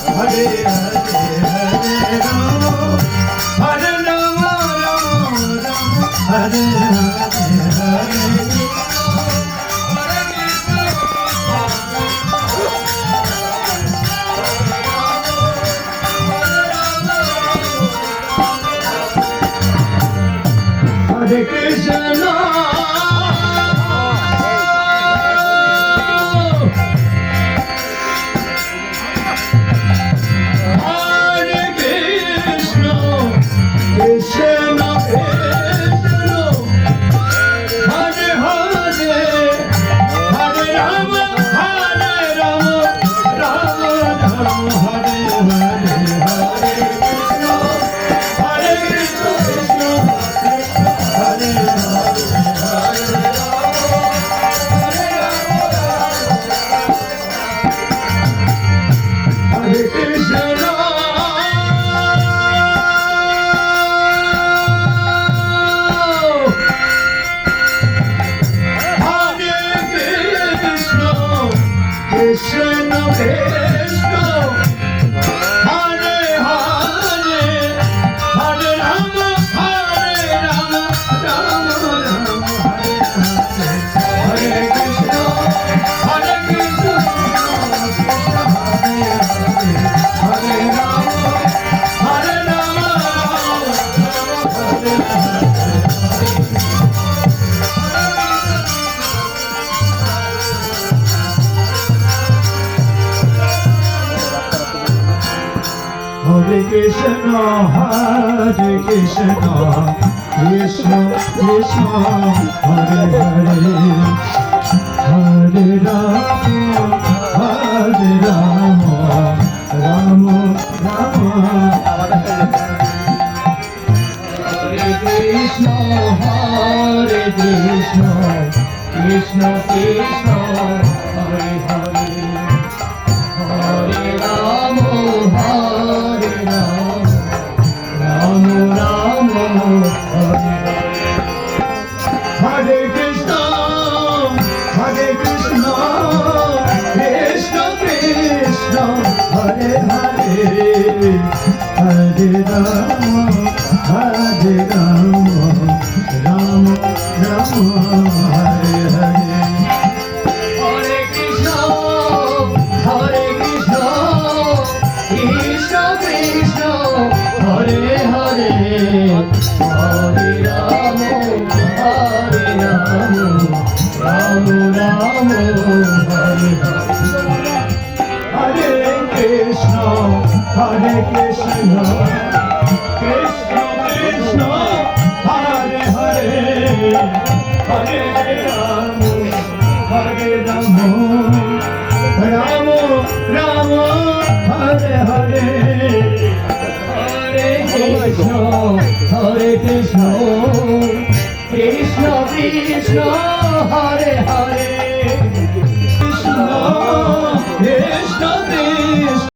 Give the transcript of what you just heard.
Hare Krishna Krishna Krishna Hare Hare Hare Rama Rama Rama Hare Krishna Hare Krishna Hare Rama Hare Rama Hare Krishna, Hare Krishna, Krishna Krishna, Hare Hare, Hare Rama, Hare Rama, Rama Rama. Hare Krishna, Hare Krishna, Krishna Krishna, Hare Hare, Hare Rama, Hare Rama, Rama Rama, Hare Hare. Hare Krishna, Hare Krishna, Krishna Krishna, Hare Hare, Hare Rama, Hare Rama, Rama Rama, Hare Hare. Hare Krishna, Hare Krishna, Krishna Krishna, Hare Hare, Hare Rama, Hare Rama, Rama Rama, Hare Hare. Hare Krishna, Hare Krishna, Krishna Krishna, Hare Hare, Hare Rama, Hare Rama, Rama Rama, Hare Hare. Hare Krishna, Hare Krishna, Krishna Krishna, Hare Hare.